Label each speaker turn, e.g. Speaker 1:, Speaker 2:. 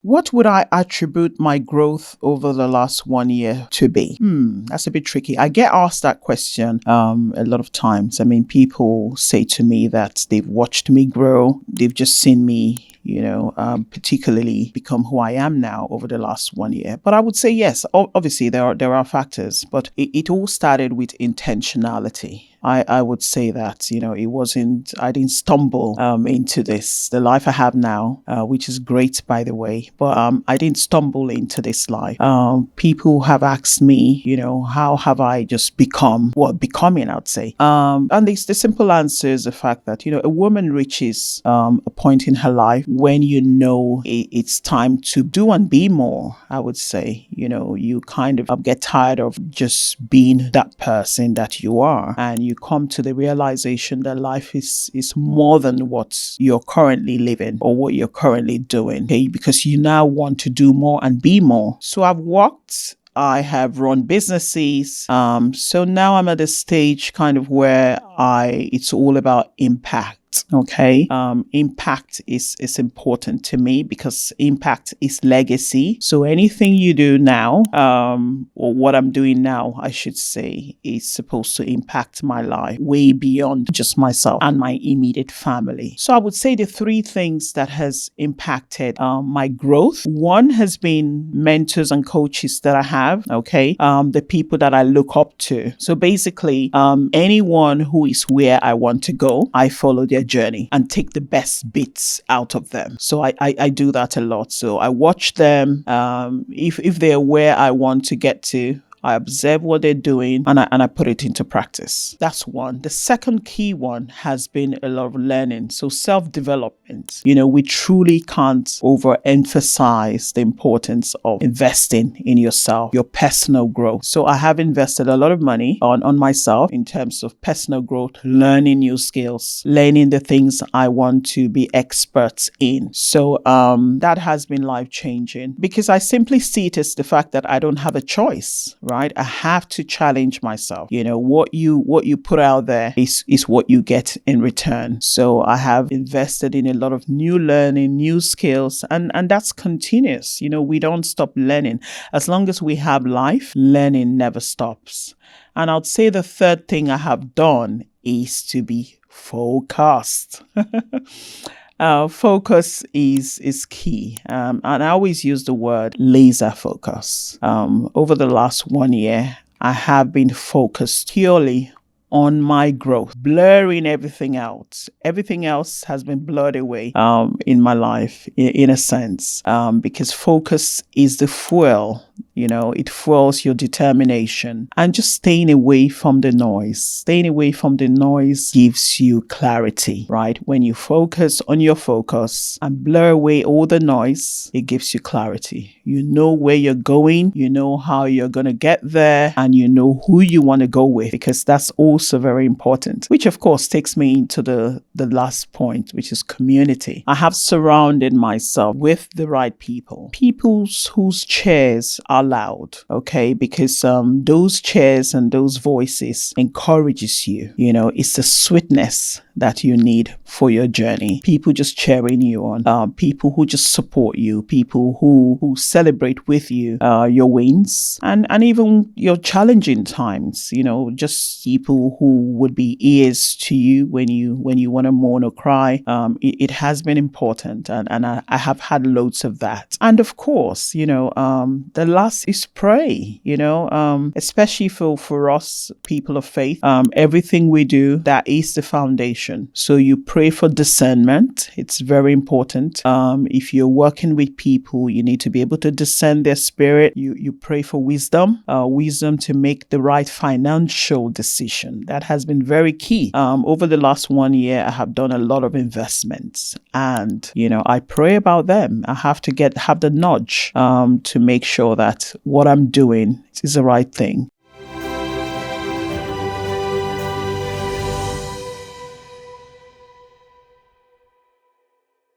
Speaker 1: What would I attribute my growth over the last 1 year to be? That's a bit tricky. I get asked that question a lot of times. I mean, people say to me that they've watched me grow. They've just seen me, particularly become who I am now over the last 1 year. But I would say yes. Obviously, there are factors, but it all started with intentionality. I would say that, I didn't stumble into this, the life I have now, which is great, by the way, but I didn't stumble into this life. People have asked me, how have I just becoming, I'd say. And the simple answer is the fact that, a woman reaches a point in her life when it's time to do and be more, I would say. You kind of get tired of just being that person that you are, and you come to the realization that life is more than what you're currently living or what you're currently doing, okay? Because you now want to do more and be more. So I have run businesses. So now I'm at a stage kind of where it's all about impact. Okay. Impact is important to me because impact is legacy. So anything you do now, or what I'm doing now, I should say, is supposed to impact my life way beyond just myself and my immediate family. So I would say the three things that has impacted my growth. One has been mentors and coaches that I have. Okay. The people that I look up to. So basically, anyone who is where I want to go, I follow their journey and take the best bits out of them. So I do that a lot. So I watch them. If they're where I want to get to, I observe what they're doing and I put it into practice. That's one. The second key one has been a lot of learning. So self-development. We truly can't overemphasize the importance of investing in yourself, your personal growth. So I have invested a lot of money on myself in terms of personal growth, learning new skills, learning the things I want to be experts in. So that has been life-changing because I simply see it as the fact that I don't have a choice. Right? I have to challenge myself. What you put out there is what you get in return. So I have invested in a lot of new learning, new skills, and that's continuous. We don't stop learning. As long as we have life, learning never stops. And I'd say the third thing I have done is to be focused. Focus is key. And I always use the word laser focus. Over the last 1 year, I have been focused purely on my growth, blurring everything out. Everything else has been blurred away in my life, in a sense, because focus is the fuel. It fuels your determination, and just staying away from the noise. Staying away from the noise gives you clarity, right? When you focus on your focus and blur away all the noise, it gives you clarity. You know where you're going, you know how you're going to get there, and you know who you want to go with, because that's also very important, which of course takes me into the last point, which is community. I have surrounded myself with the right people whose chairs are loud, okay? Because those chairs and those voices encourages you. It's the sweetness that you need for your journey. People just cheering you on, people who just support you, people who celebrate with you your wins and even your challenging times. Just people who would be ears to you when you want to mourn or cry. It has been important, and I have had loads of that. And of course, the last is pray. Especially for us people of faith. Everything we do, that is the foundation. So you pray for discernment. It's very important. If you're working with people, you need to be able to discern their spirit. You pray for wisdom to make the right financial decision. That has been very key. Over the last 1 year, I have done a lot of investments, and I pray about them. I have to have the nudge to make sure that what I'm doing is the right thing.